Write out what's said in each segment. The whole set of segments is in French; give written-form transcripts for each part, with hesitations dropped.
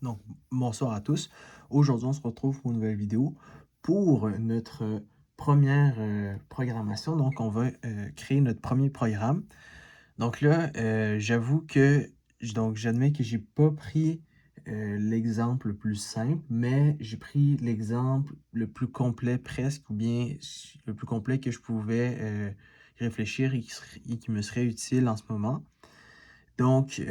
Donc, bonsoir à tous. Aujourd'hui, on se retrouve pour une nouvelle vidéo pour notre première programmation. Donc, on va créer notre premier programme. Donc là, j'avoue que j'admets que j'ai pas pris l'exemple le plus simple, mais j'ai pris l'exemple le plus complet presque, ou bien le plus complet que je pouvais réfléchir et qui me serait utile en ce moment. Donc,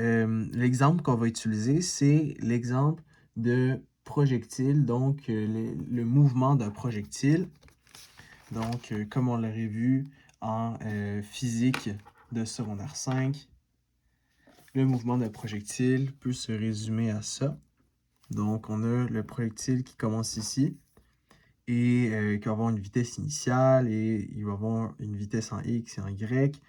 l'exemple qu'on va utiliser, c'est l'exemple de projectile, donc le mouvement d'un projectile. Donc, comme on l'aurait vu en physique de secondaire 5, le mouvement d'un projectile peut se résumer à ça. Donc, on a le projectile qui commence ici et qui va avoir une vitesse initiale et il va avoir une vitesse en X et en Y.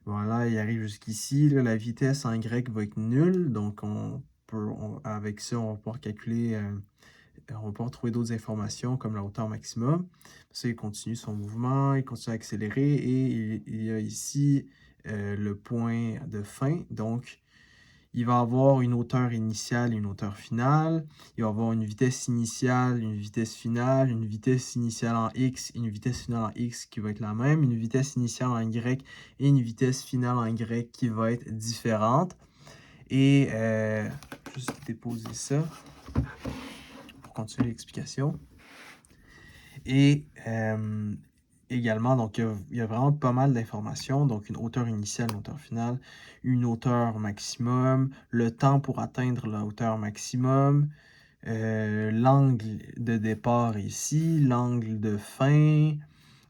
Voilà, il arrive jusqu'ici. Là, la vitesse en Y va être nulle. Donc, avec ça, on va pouvoir calculer, on va pouvoir trouver d'autres informations comme la hauteur maximum. Ça, il continue son mouvement, il continue à accélérer et il y a ici le point de fin. Donc, il va avoir une hauteur initiale et une hauteur finale. Il va avoir une vitesse initiale, une vitesse finale, une vitesse initiale en X et une vitesse finale en X qui va être la même, une vitesse initiale en Y et une vitesse finale en Y qui va être différente. Et juste déposer ça pour continuer l'explication. Et également, donc il y a vraiment pas mal d'informations. Donc une hauteur initiale, une hauteur finale, une hauteur maximum, le temps pour atteindre la hauteur maximum, l'angle de départ ici, l'angle de fin.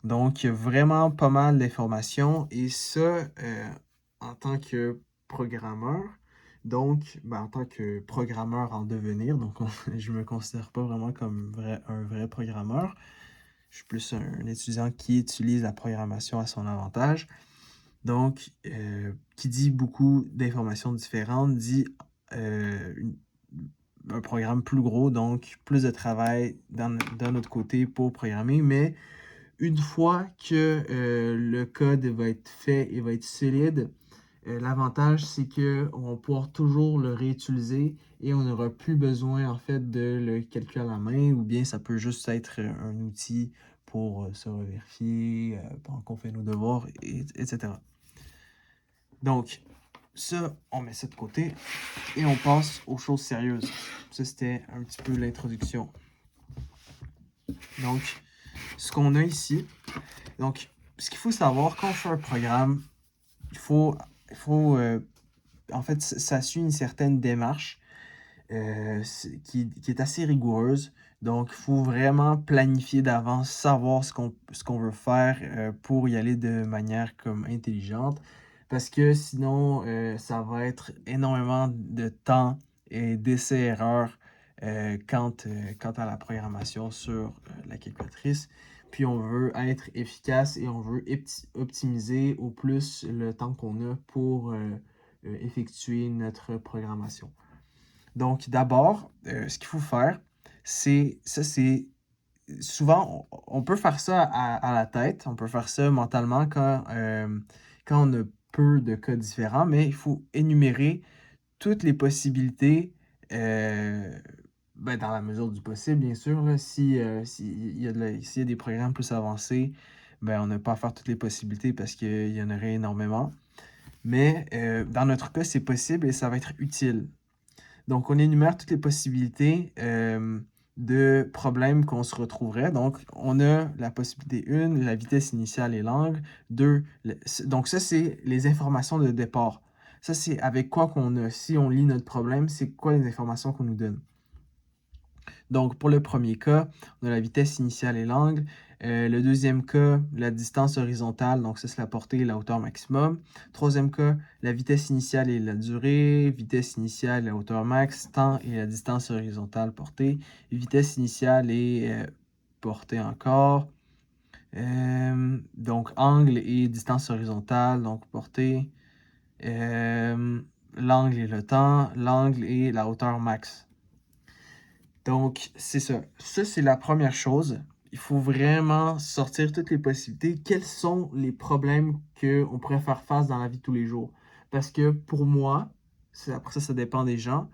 Donc il y a vraiment pas mal d'informations et ça, en tant que programmeur, donc en tant que programmeur en devenir, donc je me considère pas vraiment comme un vrai programmeur. Je suis plus un étudiant qui utilise la programmation à son avantage. Donc, qui dit beaucoup d'informations différentes, dit un programme plus gros, donc plus de travail dans notre côté pour programmer. Mais une fois que le code va être fait et va être solide, l'avantage, c'est qu'on va pouvoir toujours le réutiliser et on n'aura plus besoin, en fait, de le calculer à la main ou bien ça peut juste être un outil pour se revérifier pendant qu'on fait nos devoirs, etc. Donc, ça, on met ça de côté et on passe aux choses sérieuses. Ça, c'était un petit peu l'introduction. Donc, ce qu'on a ici, donc, ce qu'il faut savoir quand on fait un programme, en fait, ça suit une certaine démarche qui est assez rigoureuse. Donc, il faut vraiment planifier d'avance, savoir ce qu'on veut faire pour y aller de manière comme intelligente. Parce que sinon, ça va être énormément de temps et d'essais-erreurs quant à la programmation sur la calculatrice. Puis on veut être efficace et on veut optimiser au plus le temps qu'on a pour effectuer notre programmation. Donc, d'abord, ce qu'il faut faire, c'est souvent, on peut faire ça à la tête, on peut faire ça mentalement quand on a peu de cas différents, mais il faut énumérer toutes les possibilités, euh, dans la mesure du possible, bien sûr. Là, s'il y a des programmes plus avancés, on n'a pas à faire toutes les possibilités parce qu'il y en aurait énormément. Mais dans notre cas, c'est possible et ça va être utile. Donc, on énumère toutes les possibilités de problèmes qu'on se retrouverait. Donc, on a la possibilité 1, la vitesse initiale et l'angle. 2, donc ça, c'est les informations de départ. Ça, c'est avec quoi qu'on a. Si on lit notre problème, c'est quoi les informations qu'on nous donne. Donc, pour le premier cas, on a la vitesse initiale et l'angle. Le deuxième cas, la distance horizontale, donc ça c'est la portée et la hauteur maximum. Troisième cas, la vitesse initiale et la durée, vitesse initiale et la hauteur max, temps et la distance horizontale portée, vitesse initiale et portée encore. Donc angle et distance horizontale, donc portée. L'angle et le temps, l'angle et la hauteur max. Donc, c'est ça. Ça, c'est la première chose. Il faut vraiment sortir toutes les possibilités. Quels sont les problèmes qu'on pourrait faire face dans la vie de tous les jours? Parce que pour moi, après ça, ça dépend des gens.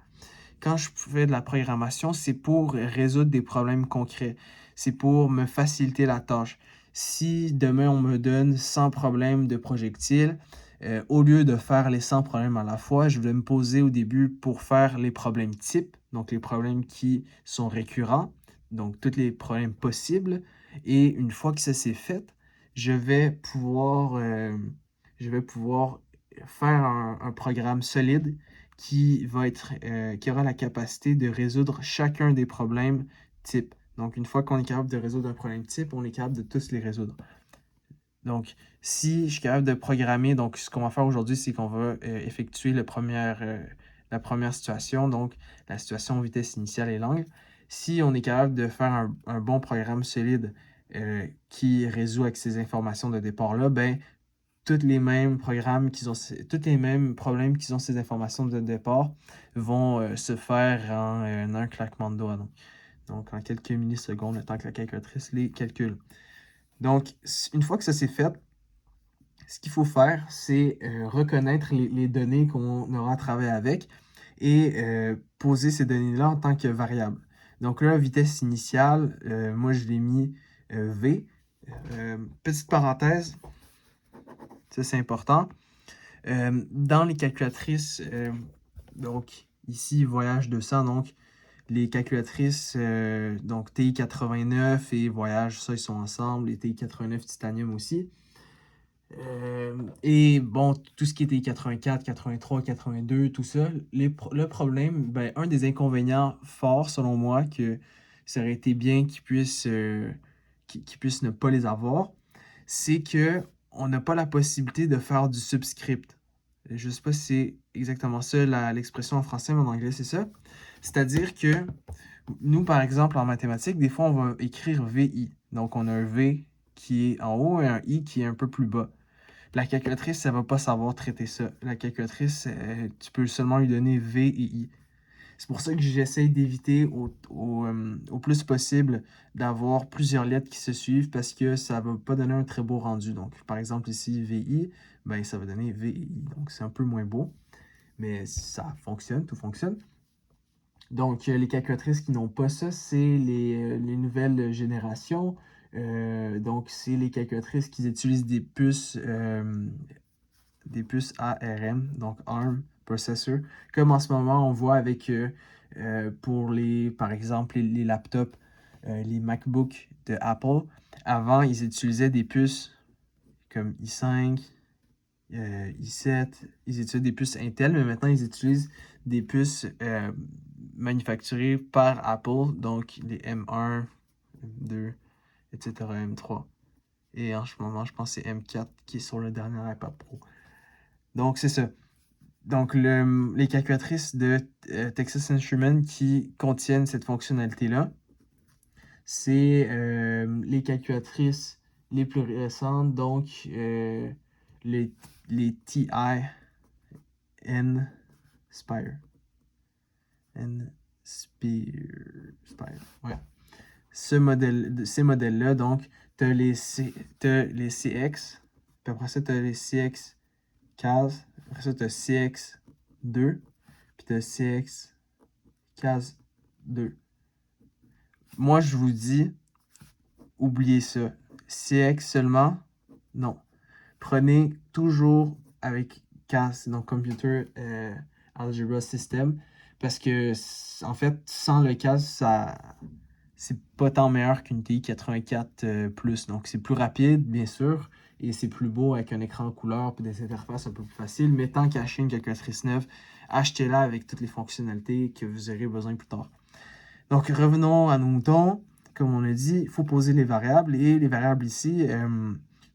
quand je fais de la programmation, c'est pour résoudre des problèmes concrets. C'est pour me faciliter la tâche. Si demain on me donne 100 problèmes de projectiles, au lieu de faire les 100 problèmes à la fois, je vais me poser au début pour faire les problèmes types, donc les problèmes qui sont récurrents, donc tous les problèmes possibles. Et une fois que ça c'est fait, je vais pouvoir faire un programme solide qui aura la capacité de résoudre chacun des problèmes types. Donc, une fois qu'on est capable de résoudre un problème type, on est capable de tous les résoudre. Donc, si je suis capable de programmer, donc ce qu'on va faire aujourd'hui, c'est qu'on va effectuer la première situation, donc la situation vitesse initiale et langue. Si on est capable de faire un bon programme solide qui résout avec ces informations de départ-là, ben, tous les mêmes problèmes qui ont ces informations de départ vont se faire en un claquement de doigts. Donc, en quelques millisecondes, le temps que la calculatrice les calcule. Donc, une fois que ça c'est fait, ce qu'il faut faire, c'est reconnaître les données qu'on aura travaillé avec et poser ces données-là en tant que variables. Donc là, vitesse initiale, moi je l'ai mis V. Petite parenthèse, ça c'est important. Dans les calculatrices, donc ici Voyage 200, donc les calculatrices, donc TI 89 et Voyage, ça ils sont ensemble, et TI 89 Titanium aussi. Et bon, tout ce qui était 84, 83, 82, tout ça, le problème, ben, un des inconvénients forts selon moi, que ça aurait été bien qu'ils puissent ne pas les avoir, c'est que on n'a pas la possibilité de faire du subscript. Je sais pas si c'est exactement ça l'expression en français, mais en anglais c'est ça. C'est-à-dire que nous, par exemple, en mathématiques, des fois on va écrire VI. Donc on a un V qui est en haut et un I qui est un peu plus bas. La calculatrice, elle va pas savoir traiter ça. La calculatrice, tu peux seulement lui donner V et I. C'est pour ça que j'essaie d'éviter au plus possible d'avoir plusieurs lettres qui se suivent parce que ça va pas donner un très beau rendu. Donc, par exemple, ici, VI, ben, ça va donner VI. Donc, c'est un peu moins beau, mais ça fonctionne, tout fonctionne. Donc, les calculatrices qui n'ont pas ça, c'est les nouvelles générations. Donc, c'est les calculatrices qui utilisent des puces ARM, donc ARM Processor, comme en ce moment on voit avec, pour par exemple, les laptops, les MacBooks de Apple. Avant, ils utilisaient des puces comme i5, i7, ils utilisaient des puces Intel, mais maintenant ils utilisent des puces manufacturées par Apple, donc les M1, M2, etc., M3. Et en ce moment, je pense que c'est M4 qui est sur le dernier iPad Pro. Donc, c'est ça. Donc, les calculatrices de Texas Instruments qui contiennent cette fonctionnalité-là, c'est les calculatrices les plus récentes, donc les TI Nspire. Ouais. Ces modèles-là, donc, tu as les CX, puis après ça, tu as les CX 15, après ça, tu as CX2, puis tu as CX 2. Moi, je vous dis, oubliez ça. CX seulement, non. Prenez toujours avec CAS, donc Computer Algebra System, parce que, en fait, sans le CAS, c'est pas tant meilleur qu'une TI 84 Plus. Donc, c'est plus rapide, bien sûr, et c'est plus beau avec un écran en couleur et des interfaces un peu plus faciles. Mais tant qu'acheter une calculatrice neuve, achetez-la avec toutes les fonctionnalités que vous aurez besoin plus tard. Donc, revenons à nos moutons. Comme on a dit, il faut poser les variables. Et les variables ici,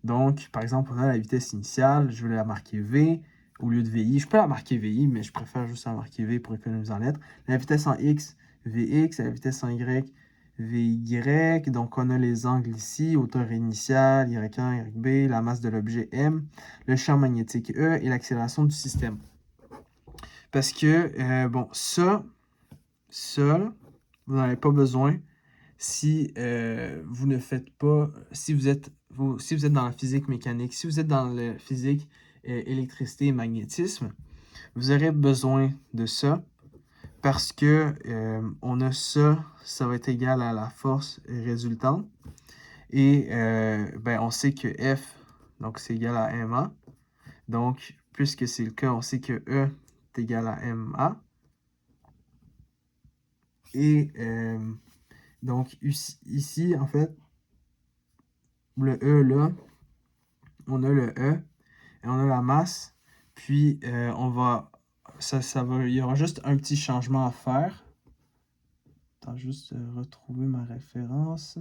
donc, par exemple, on a la vitesse initiale. Je vais la marquer V au lieu de VI. Je peux la marquer VI, mais je préfère juste la marquer V pour économiser en lettres. La vitesse en X, VX. La vitesse en Y, VY. Donc, on a les angles ici, hauteur initiale, Y1, YB, la masse de l'objet M, le champ magnétique E et l'accélération du système. Parce que, bon, ça, vous n'en avez pas besoin si vous ne faites pas, si vous êtes dans la physique mécanique, si vous êtes dans la physique électricité et magnétisme, vous aurez besoin de ça parce que on a ça, ça va être égal à la force résultante. Et ben, on sait que F, donc c'est égal à MA. Donc, puisque c'est le cas, on sait que E est égal à MA. Et donc, ici, en fait, le E là, on a le E et on a la masse. Puis, on va, il y aura juste un petit changement à faire. Attends, juste retrouver ma référence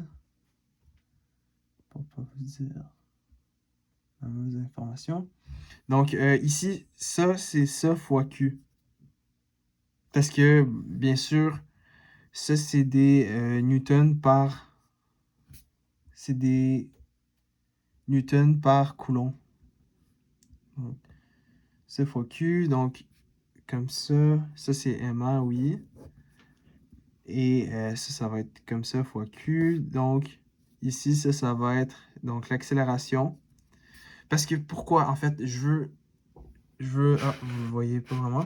pour pas vous dire la mauvaise information. Donc, ici, ça, c'est ça fois Q. Parce que, bien sûr, ça, c'est des newtons par... C'est des newtons par coulomb. Donc, ça fois Q, donc, comme ça c'est MA, oui. Et ça va être comme ça fois Q. Donc, ici, ça va être donc l'accélération. Parce que, pourquoi? En fait, je veux... Ah, vous ne voyez pas vraiment.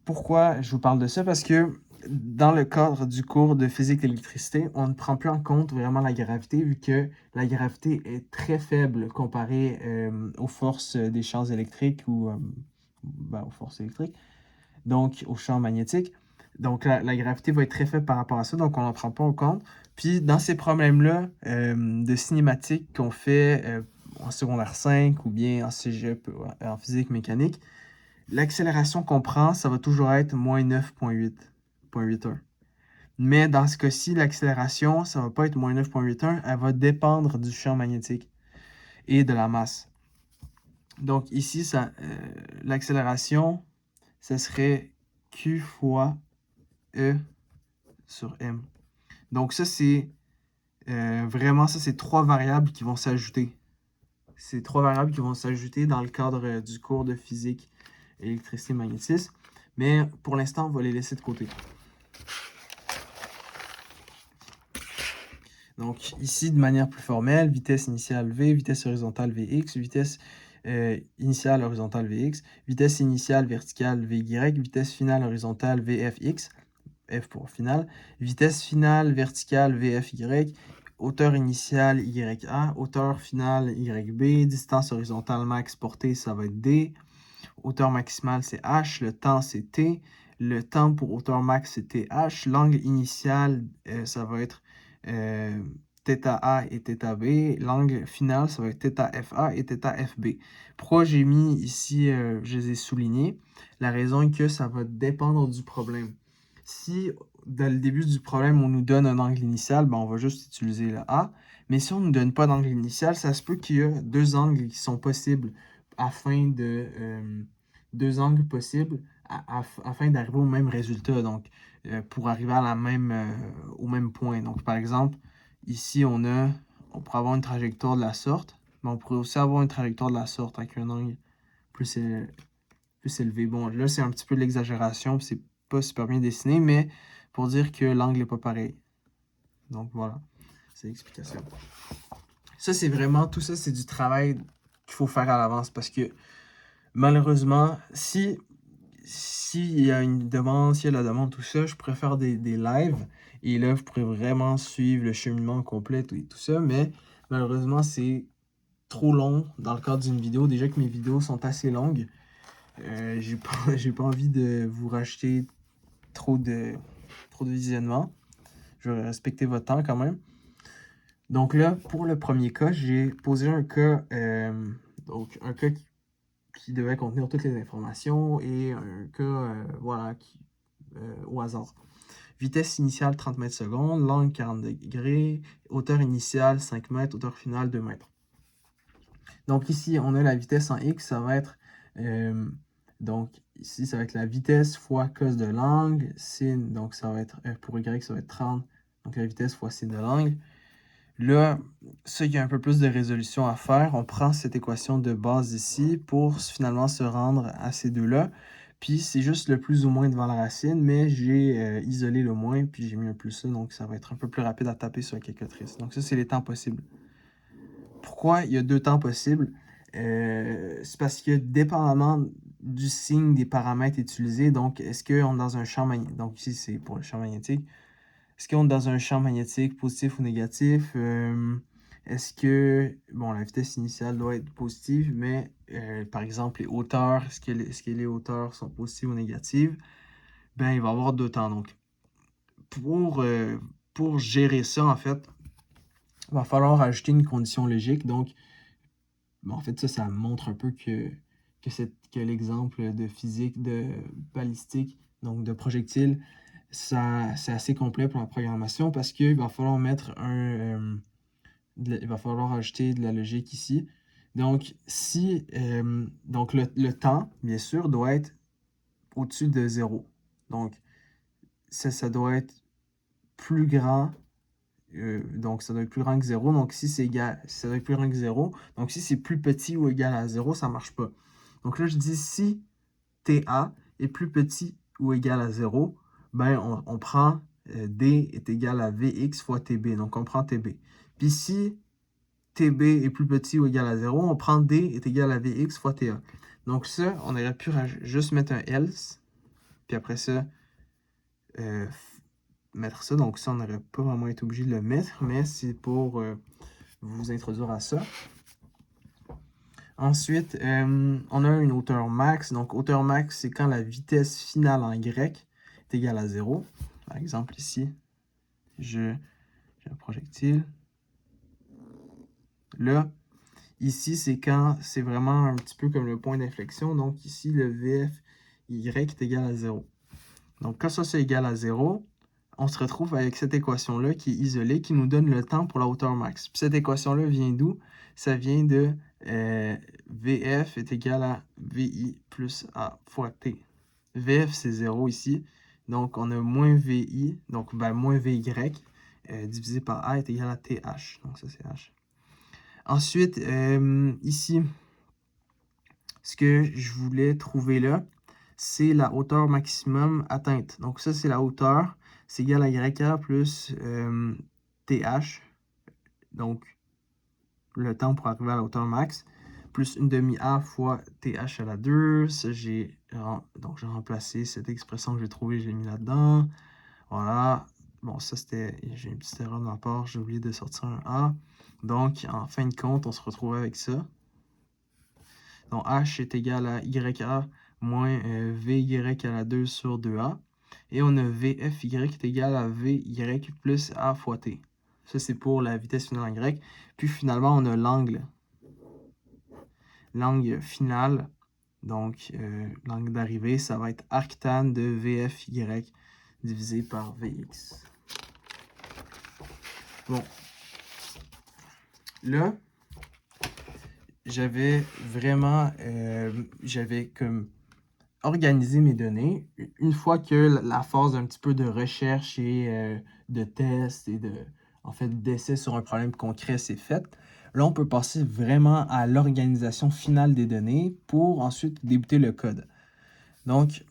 Pourquoi je vous parle de ça? Parce que dans le cadre du cours de physique et d'électricité, on ne prend plus en compte vraiment la gravité, vu que la gravité est très faible comparée aux forces des champs électriques ou aux forces électriques, donc aux champs magnétiques. Donc la gravité va être très faible par rapport à ça, donc on n'en prend pas en compte. Puis dans ces problèmes-là de cinématique qu'on fait en secondaire 5 ou bien en cégep, en physique mécanique, l'accélération qu'on prend, ça va toujours être moins 9,81. Mais dans ce cas-ci, l'accélération, ça ne va pas être moins 9,81, elle va dépendre du champ magnétique et de la masse. Donc ici, l'accélération, ça serait Q fois E sur M. Donc ça, c'est vraiment, ça, c'est trois variables qui vont s'ajouter. C'est trois variables qui vont s'ajouter dans le cadre du cours de physique, électricité, magnétisme. Mais pour l'instant, on va les laisser de côté. Donc ici, de manière plus formelle, vitesse initiale V, vitesse horizontale Vx, vitesse initiale horizontale Vx, vitesse initiale verticale Vy, vitesse finale horizontale Vfx, F pour finale, vitesse finale verticale Vfy, hauteur initiale YA, hauteur finale YB, distance horizontale max portée, ça va être D, hauteur maximale c'est H, le temps c'est T, le temps pour hauteur max c'est TH, l'angle initial ça va être θA et θB, l'angle final ça va être θFA et θFB. Pourquoi j'ai mis ici, je les ai soulignés? La raison est que ça va dépendre du problème. Si dans le début du problème on nous donne un angle initial, ben, on va juste utiliser le A. Mais si on ne nous donne pas d'angle initial, ça se peut qu'il y a deux angles qui sont possibles afin de deux angles possibles afin d'arriver au même résultat, donc pour arriver à au même point. Donc par exemple, ici on pourrait avoir une trajectoire de la sorte, mais on pourrait aussi avoir une trajectoire de la sorte avec un angle plus élevé. Bon, là c'est un petit peu de l'exagération, c'est pas super bien dessiné, mais pour dire que l'angle n'est pas pareil. Donc voilà, c'est l'explication. Ça c'est vraiment, tout ça c'est du travail qu'il faut faire à l'avance parce que malheureusement, s'il y a une demande, s'il y a la demande, tout ça, je pourrais faire des lives. Et là, vous pourrez vraiment suivre le cheminement complet et tout ça. Mais malheureusement, c'est trop long dans le cadre d'une vidéo. Déjà que mes vidéos sont assez longues. J'ai pas envie de vous racheter trop de visionnement. Je vais respecter votre temps quand même. Donc là, pour le premier cas, j'ai posé un cas, donc un cas qui devait contenir toutes les informations et un cas voilà, au hasard. Vitesse initiale 30 mètres secondes, l'angle 40 degrés, hauteur initiale 5 mètres, hauteur finale 2 mètres. Donc ici, on a la vitesse en X, ça va être, donc ici, ça va être la vitesse fois cos de l'angle, sin, donc ça va être, pour Y, ça va être 30, donc la vitesse fois sin de l'angle. Là, ça, il y a un peu plus de résolution à faire. On prend cette équation de base ici pour finalement se rendre à ces deux-là. Puis, c'est juste le plus ou moins devant la racine, mais j'ai isolé le moins, puis j'ai mis un plus là, donc ça va être un peu plus rapide à taper sur la calculatrice. Donc ça, c'est les temps possibles. Pourquoi il y a deux temps possibles? C'est parce que dépendamment du signe des paramètres utilisés. Donc, est-ce qu'on est dans un champ magnétique, donc ici c'est pour le champ magnétique, est-ce qu'on est dans un champ magnétique positif ou négatif? Est-ce que, bon, la vitesse initiale doit être positive, mais par exemple les hauteurs, est-ce que les hauteurs sont positives ou négatives? Ben, il va y avoir deux temps. Donc, pour gérer ça, en fait, il va falloir ajouter une condition logique. Donc, en fait, ça montre un peu que l'exemple de physique, de balistique, donc de projectile, c'est assez complet pour la programmation parce qu'il va falloir mettre il va falloir ajouter de la logique ici. Donc, donc le temps, bien sûr, doit être au-dessus de 0. Donc, ça doit être plus grand. Donc, ça doit être plus grand que 0. Donc, si c'est égal, ça doit être plus grand que 0. Donc, si c'est plus petit ou égal à 0, ça ne marche pas. Donc là, je dis si TA est plus petit ou égal à 0, ben on prend D est égal à Vx fois TB. Donc, on prend TB. Puis si TB est plus petit ou égal à 0, on prend D est égal à Vx fois TA. Donc ça, on aurait pu juste mettre un else. Puis après ça, mettre ça. Donc ça, on n'aurait pas vraiment été obligé de le mettre, mais c'est pour vous introduire à ça. Ensuite, on a une hauteur max. Donc, hauteur max, c'est quand la vitesse finale en Y est égale à 0. Par exemple, ici, j'ai un projectile. Là, ici, c'est quand c'est vraiment un petit peu comme le point d'inflexion. Donc, ici, le VFY est égal à 0. Donc, quand ça, c'est égal à 0, on se retrouve avec cette équation-là qui est isolée, qui nous donne le temps pour la hauteur max. Puis cette équation-là vient d'où? Ça vient de VF est égal à VI plus A fois T. VF, c'est 0 ici. Donc, on a moins VI, donc moins VY, divisé par A est égal à TH. Donc, ça, c'est H. Ensuite, ici, ce que je voulais trouver là, c'est la hauteur maximum atteinte. Donc, ça, c'est la hauteur. C'est égal à YA plus TH. Donc, le temps pour arriver à la hauteur max. Plus une demi-A fois TH à la 2. Ça, donc, j'ai remplacé cette expression que j'ai trouvée, je l'ai mis là-dedans. Voilà. Bon, ça, c'était... J'ai une petite erreur de ma part. J'ai oublié de sortir un A. Donc, en fin de compte, on se retrouve avec ça. Donc, H est égal à YA moins VY à la 2 sur 2A. Et on a VFY est égal à VY plus A fois T. Ça, c'est pour la vitesse finale en Y. Puis, finalement, on a l'angle. L'angle final, donc l'angle d'arrivée, ça va être arctan de VFY divisé par VX. Bon. Là, j'avais comme organisé mes données. Une fois que la phase un petit peu de recherche et de test et en fait, d'essai sur un problème concret c'est faite, là, on peut passer vraiment à l'organisation finale des données pour ensuite débuter le code. Donc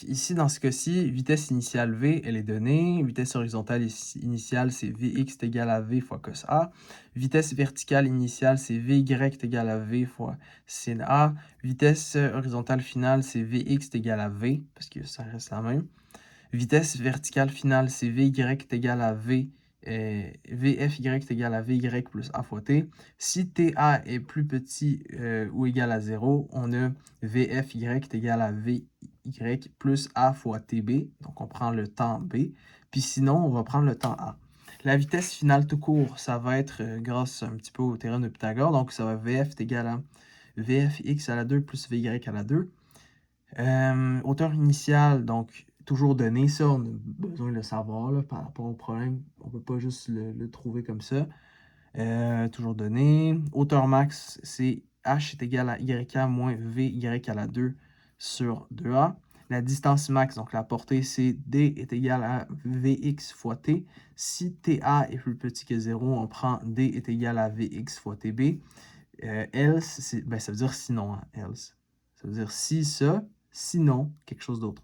ici, dans ce cas-ci, vitesse initiale V, elle est donnée. Vitesse horizontale initiale, c'est Vx est égal à V fois cos A. Vitesse verticale initiale, c'est Vy est égal à V fois sin A. Vitesse horizontale finale, c'est Vx est égal à V, parce que ça reste la même. Vitesse verticale finale, c'est Vy est égal à V. Vfy est égal à Vy plus A fois T. Si TA est plus petit ou égal à 0, on a Vfy est égal à Vy plus A fois TB. Donc, on prend le temps B. Puis sinon, on va prendre le temps A. La vitesse finale tout court, ça va être grâce un petit peu au théorème de Pythagore. Donc, ça va Vf est égal à Vfx à la 2 plus Vy à la 2. Hauteur initiale, donc toujours donné, ça, on a besoin de le savoir là, par rapport au problème. On ne peut pas juste le trouver comme ça. Toujours donné. Hauteur max, c'est H est égal à YK moins VY à la 2 sur 2A. La distance max, donc la portée, c'est D est égal à Vx fois T. Si TA est plus petit que 0, on prend D est égal à Vx fois TB. Else, ça veut dire sinon, hein, else. Ça veut dire si ça, sinon quelque chose d'autre.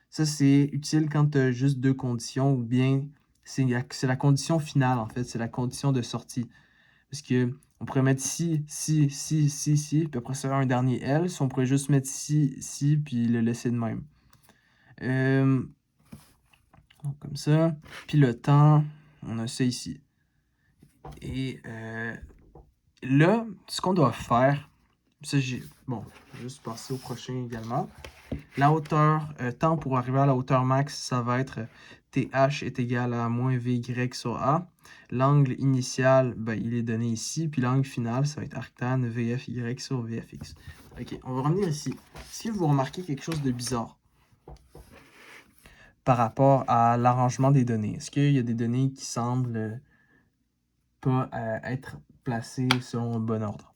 Ça, c'est utile quand tu as juste deux conditions ou bien c'est la condition finale, en fait. C'est la condition de sortie. Parce que On pourrait mettre ci, ci, ci, ci, ci, puis après ça, un dernier else. On pourrait juste mettre ci, ci, puis le laisser de même. Donc comme ça. Puis le temps, on a ça ici. Et là, ce qu'on doit faire, ça bon, je vais juste passer au prochain également. La hauteur, temps pour arriver à la hauteur max, ça va être TH est égal à moins VY sur A. L'angle initial, ben, il est donné ici. Puis l'angle final, ça va être arctan VFY sur VFX. Ok, on va revenir ici. Est-ce que vous remarquez quelque chose de bizarre par rapport à l'arrangement des données? Est-ce qu'il y a des données qui semblent pas être placées selon le bon ordre?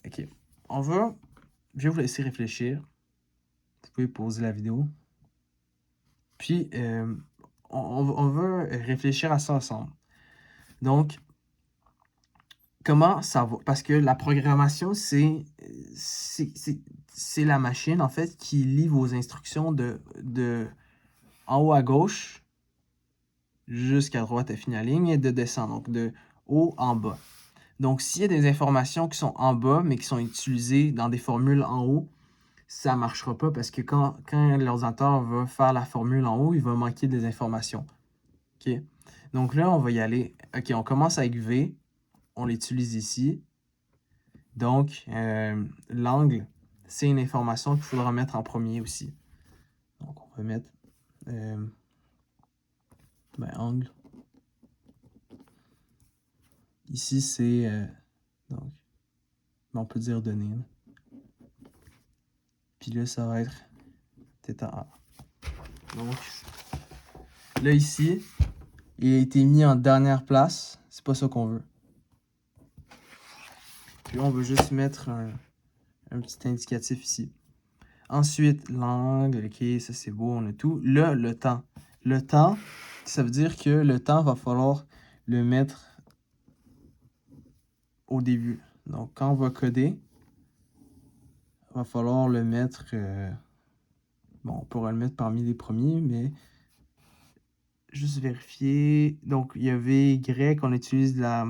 Ok, je vais vous laisser réfléchir. Vous pouvez pauser la vidéo. Puis, on va réfléchir à ça ensemble. Donc, comment ça va? Parce que la programmation, c'est la machine, en fait, qui lit vos instructions de en haut à gauche jusqu'à droite à fin de la ligne et de descendre, donc de haut en bas. Donc, s'il y a des informations qui sont en bas, mais qui sont utilisées dans des formules en haut, ça ne marchera pas parce que quand l'ordinateur va faire la formule en haut, il va manquer des informations. OK? Donc là, on va y aller. OK, on commence avec V. On l'utilise ici. Donc, l'angle, c'est une information qu'il faudra mettre en premier aussi. Donc, on va mettre angle. Ici, c'est... donc, on peut dire données. Puis là, ça va être θA. Donc, là, ici, il a été mis en dernière place. C'est pas ça qu'on veut. Puis là, on veut juste mettre un petit indicatif ici. Ensuite, l'angle, ok, ça c'est beau, on a tout. Là, le temps. Le temps, ça veut dire que le temps, va falloir le mettre au début. Donc, quand on va coder, il va falloir le mettre... bon, on pourra le mettre parmi les premiers, mais juste vérifier. Donc, il y a VY, on utilise la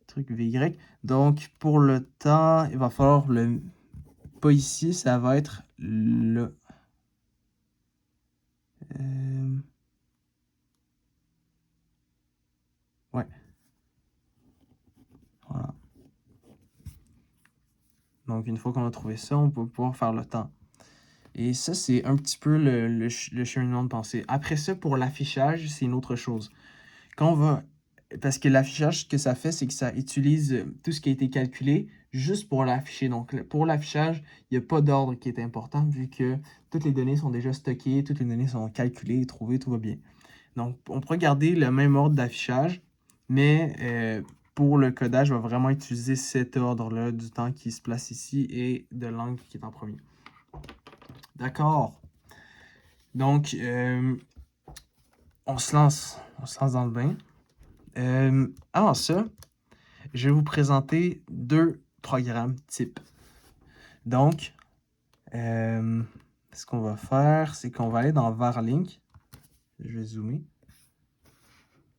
truc VY. Donc, pour le temps, il va falloir le... Pas ici, ça va être le... ouais. Voilà. Donc, une fois qu'on a trouvé ça, on peut pouvoir faire le temps. Et ça, c'est un petit peu le cheminement de pensée. Après ça, pour l'affichage, c'est une autre chose. Quand on va... Parce que l'affichage, ce que ça fait, c'est que ça utilise tout ce qui a été calculé juste pour l'afficher. Donc, pour l'affichage, il n'y a pas d'ordre qui est important vu que toutes les données sont déjà stockées, toutes les données sont calculées, trouvées, tout va bien. Donc, on pourrait garder le même ordre d'affichage, mais pour le codage, je vais vraiment utiliser cet ordre-là du temps qui se place ici et de l'angle qui est en premier. D'accord. Donc, on se lance dans le bain. Avant ça, je vais vous présenter deux programmes types. Donc, ce qu'on va faire, c'est qu'on va aller dans Varlink. Je vais zoomer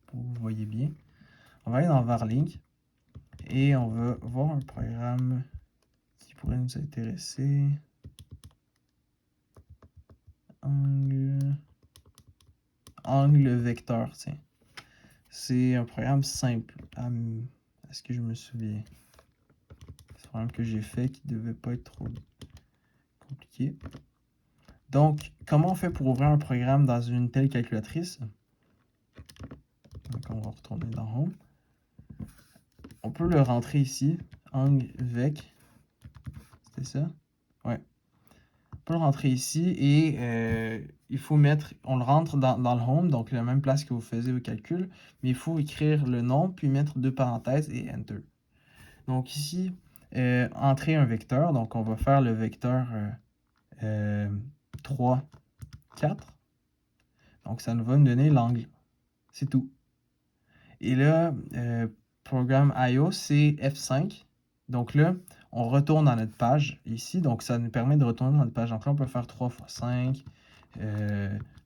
pour que vous voyez bien. On va aller dans Varlink et on va voir un programme qui pourrait nous intéresser. Angle vecteur, tiens. C'est un programme simple. Est-ce que je me souviens? C'est un programme que j'ai fait qui ne devait pas être trop compliqué. Donc, comment on fait pour ouvrir un programme dans une telle calculatrice? Donc, on va retourner dans Home. On peut le rentrer ici. Angle vec. C'était ça? Ouais. On peut le rentrer ici et il faut mettre, on le rentre dans le Home, donc la même place que vous faisiez vos calculs, mais il faut écrire le nom, puis mettre deux parenthèses et Enter. Donc ici, entrer un vecteur, donc on va faire le vecteur 3, 4. Donc ça nous va nous donner l'angle. C'est tout. Et là, programme IO, c'est F5. Donc là, on retourne dans notre page ici. Donc ça nous permet de retourner dans notre page. Donc là, on peut faire 3 fois 5,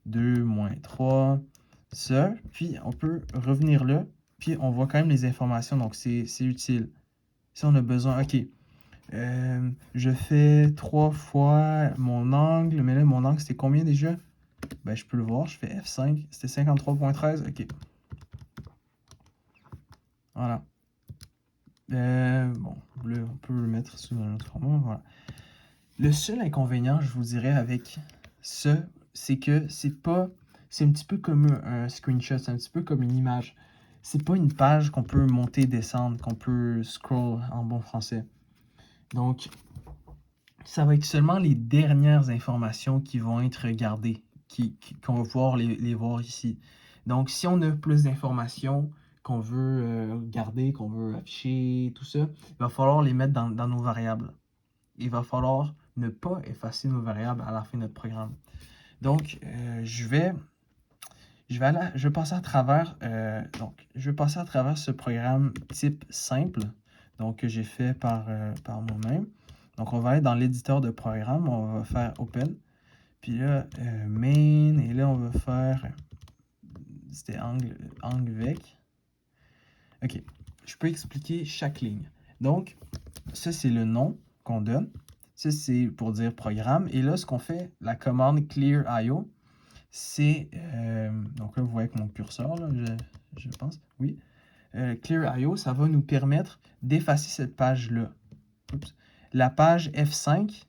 2 moins 3, ça. Puis on peut revenir là, puis on voit quand même les informations, donc c'est utile. Si on a besoin, OK, je fais 3 fois mon angle, mais là, mon angle, c'était combien déjà? Ben, je peux le voir, je fais F5, c'était 53,13, OK. Voilà. Bon, on peut le mettre sous un autre format, voilà. Le seul inconvénient, je vous dirais, avec ça, c'est que c'est un petit peu comme un screenshot, c'est un petit peu comme une image. C'est pas une page qu'on peut monter et descendre, qu'on peut scroll en bon français. Donc, ça va être seulement les dernières informations qui vont être gardées, qu'on va pouvoir les voir ici. Donc, si on a plus d'informations qu'on veut garder, qu'on veut afficher, tout ça, il va falloir les mettre dans nos variables. Il va falloir ne pas effacer nos variables à la fin de notre programme. Donc, je vais passer à travers, ce programme type simple, donc que j'ai fait par moi-même. Donc, on va aller dans l'éditeur de programme, on va faire Open, puis là, Main, et là, on va faire, c'était angle vec. OK, je peux expliquer chaque ligne. Donc, ça, c'est le nom qu'on donne. Ça, c'est pour dire programme. Et là, ce qu'on fait, la commande clear IO, c'est... donc là, vous voyez avec mon curseur, là, je pense. Oui. Clear IO, ça va nous permettre d'effacer cette page-là. La page F5,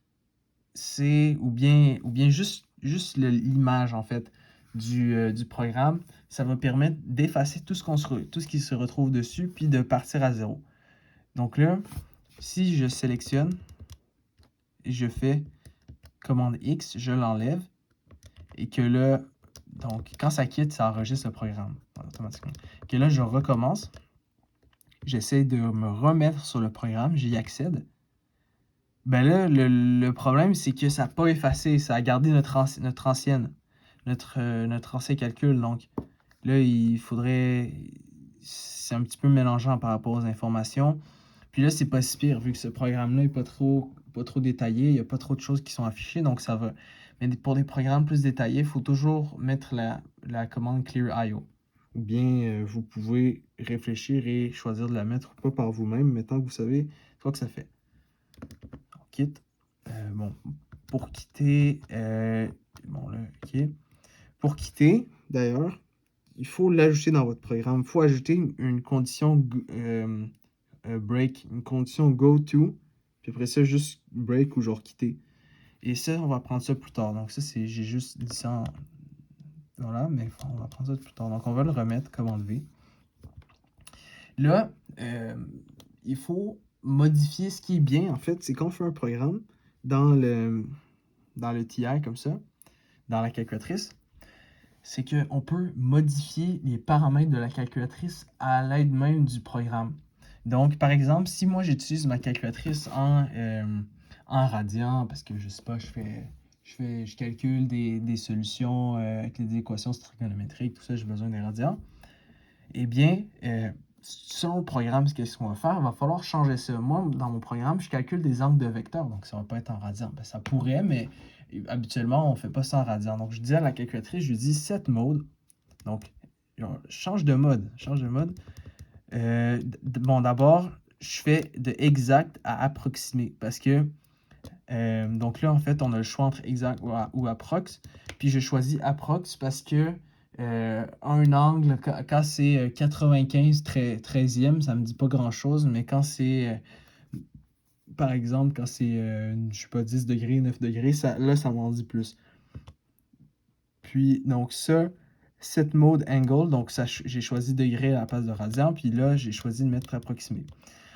c'est ou bien juste l'image, en fait, du programme. Ça va permettre d'effacer tout ce qui se retrouve dessus, puis de partir à zéro. Donc là, si je sélectionne et je fais commande X, je l'enlève et que là, donc quand ça quitte, ça enregistre le programme automatiquement. Que là, je recommence. J'essaie de me remettre sur le programme, j'y accède. Ben là, le problème, c'est que ça n'a pas effacé, ça a gardé notre ancien calcul. Donc là, il faudrait... C'est un petit peu mélangeant par rapport aux informations. Puis là, c'est pas si pire, vu que ce programme-là n'est pas trop détaillé, il n'y a pas trop de choses qui sont affichées, donc ça va. Mais pour des programmes plus détaillés, il faut toujours mettre la commande clear IO. Ou bien, vous pouvez réfléchir et choisir de la mettre ou pas par vous-même, mais tant que vous savez quoi que ça fait. On quitte. Bon, pour quitter, bon là, OK. Pour quitter, d'ailleurs, il faut l'ajouter dans votre programme. Il faut ajouter une condition break, une condition go to, puis après ça, juste break ou genre quitter. Et ça, on va prendre ça plus tard. Donc ça, j'ai juste dit ça voilà, mais on va prendre ça plus tard. Donc on va le remettre, commande V. Là, il faut modifier ce qui est bien, en fait, c'est quand on fait un programme dans le TI comme ça, dans la calculatrice, c'est qu'on peut modifier les paramètres de la calculatrice à l'aide même du programme. Donc, par exemple, si moi j'utilise ma calculatrice en radian, parce que je sais pas, je calcule des solutions avec des équations trigonométriques, tout ça, j'ai besoin des radians. Eh bien, selon le programme, qu'est-ce qu'on va faire? Il va falloir changer ça. Moi, dans mon programme, je calcule des angles de vecteurs, donc ça ne va pas être en radian. Ben, ça pourrait, mais habituellement, on ne fait pas ça en radian. Donc, je dis à la calculatrice, je lui dis set mode. Donc, change de mode. Bon, d'abord, je fais de exact à approximé parce que, donc là, en fait, on a le choix entre exact ou approx. Puis, je choisis approx parce que un angle, quand c'est 95 13e, ça me dit pas grand-chose, mais quand c'est, par exemple, quand c'est, je sais pas, 10 degrés, 9 degrés, là, ça m'en dit plus. Puis, donc ça, set mode angle, donc ça, j'ai choisi degré à la place de radian, puis là, j'ai choisi de mettre approximé.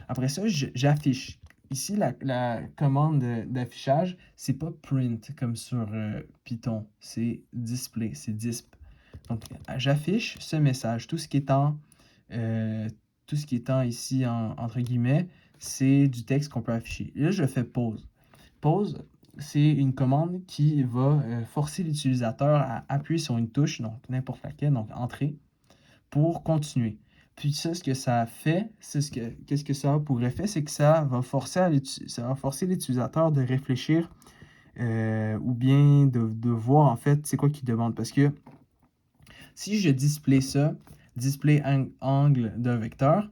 Après ça, j'affiche. Ici, la commande d'affichage, c'est pas print comme sur Python, c'est display, c'est disp. Donc, j'affiche ce message. Tout ce qui est ici, entre guillemets, c'est du texte qu'on peut afficher. Là, je fais pause. Pause, c'est une commande qui va forcer l'utilisateur à appuyer sur une touche, donc n'importe laquelle, donc entrée, pour continuer. Puis ça, ce que ça fait, qu'est-ce que ça a pour effet, c'est que ça va forcer l'utilisateur de réfléchir ou bien de voir en fait c'est quoi qu'il demande. Parce que si je display ça, display angle d'un vecteur,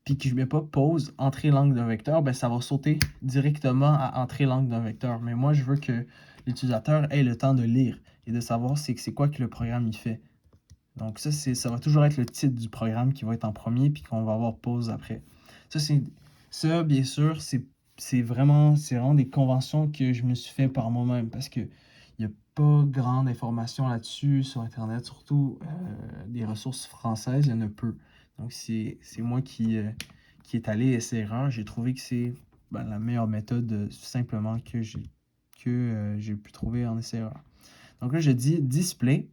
puis que je ne mets pas pause, entrer l'angle d'un vecteur, ben ça va sauter directement à entrer l'angle d'un vecteur. Mais moi, je veux que l'utilisateur ait le temps de lire et de savoir c'est quoi que le programme il fait. Donc ça va toujours être le titre du programme qui va être en premier, puis qu'on va avoir pause après. Ça, bien sûr, c'est vraiment des conventions que je me suis fait par moi-même, parce que il n'y a pas grande information là-dessus sur Internet, surtout des ressources françaises, il y en a peu. Donc c'est moi qui est allé essai-erreur. J'ai trouvé que c'est la meilleure méthode simplement que j'ai pu trouver en essai-erreur. Donc là, je dis display,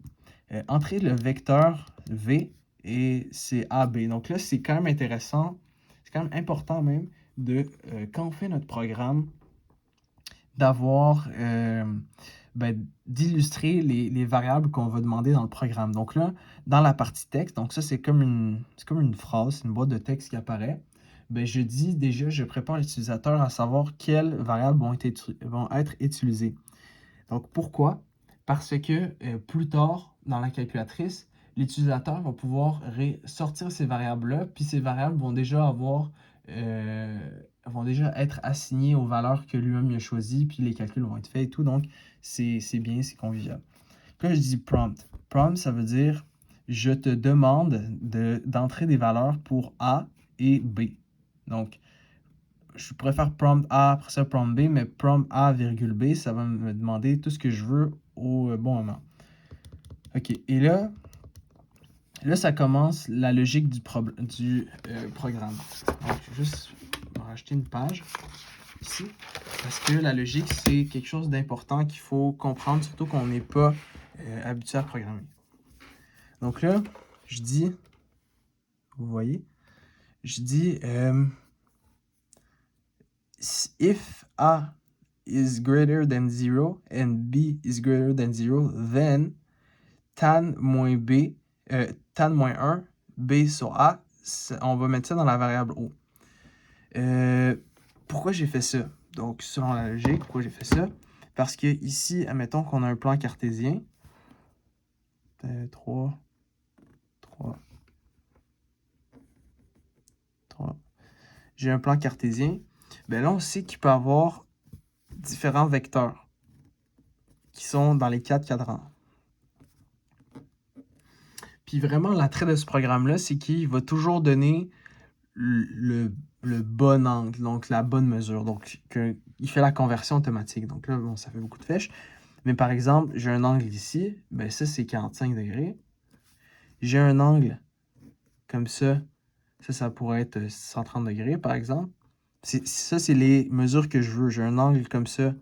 entrer le vecteur V et c'est AB. Donc là, c'est quand même intéressant, c'est quand même important même de, quand on fait notre programme, d'avoir, d'illustrer les variables qu'on va demander dans le programme. Donc là, dans la partie texte, donc ça c'est comme une phrase, une boîte de texte qui apparaît. Je dis déjà, je prépare l'utilisateur à savoir quelles variables vont être utilisées. Donc pourquoi? Parce que plus tard, dans la calculatrice, l'utilisateur va pouvoir sortir ces variables-là, puis ces variables vont déjà être assignées aux valeurs que lui-même a choisies, puis les calculs vont être faits et tout. Donc, c'est bien, c'est convivial. Quand je dis prompt, prompt, ça veut dire je te demande d'entrer des valeurs pour A et B. Donc, je pourrais faire prompt A, après ça prompt B, mais prompt A, virgule B, ça va me demander tout ce que je veux au bon moment. OK, et là, ça commence la logique du programme. Donc, je vais juste racheter une page ici, parce que la logique, c'est quelque chose d'important qu'il faut comprendre, surtout qu'on n'est pas habitué à programmer. Donc là, je dis, vous voyez, je dis if A is greater than 0 and B is greater than 0, then tan moins B, tan moins 1, B sur A, on va mettre ça dans la variable O. Pourquoi j'ai fait ça? Donc, selon la logique, pourquoi j'ai fait ça? Parce que ici, admettons qu'on a un plan cartésien. 3. J'ai un plan cartésien. Là, on sait qu'il peut y avoir différents vecteurs qui sont dans les 4 cadrans. Puis vraiment, l'attrait de ce programme-là, c'est qu'il va toujours donner le bon angle, donc la bonne mesure. Donc, il fait la conversion automatique. Donc là, bon, ça fait beaucoup de flèches. Mais par exemple, j'ai un angle ici, ça, c'est 45 degrés. J'ai un angle comme ça. Ça pourrait être 130 degrés, par exemple. Ça, c'est les mesures que je veux. J'ai un angle comme ça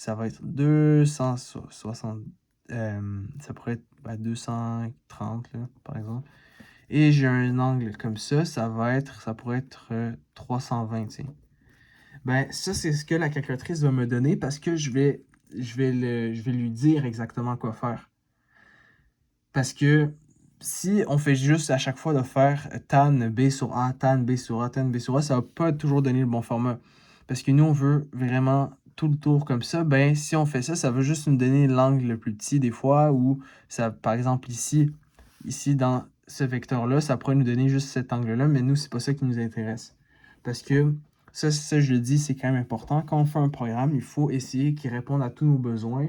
va être 260, ça pourrait être 230, là, par exemple. Et j'ai un angle comme ça pourrait être 320, tu sais. Ça, c'est ce que la calculatrice va me donner parce que je vais lui dire exactement quoi faire. Parce que si on fait juste à chaque fois de faire tan B sur A, tan B sur A, tan B sur A, ça va pas toujours donner le bon format. Parce que nous, on veut vraiment tout le tour comme ça. Si on fait ça, ça va juste nous donner l'angle le plus petit des fois, ou ça, par exemple, ici dans ce vecteur-là, ça pourrait nous donner juste cet angle-là, mais nous, c'est pas ça qui nous intéresse. Parce que ça, je le dis, c'est quand même important. Quand on fait un programme, il faut essayer qu'il réponde à tous nos besoins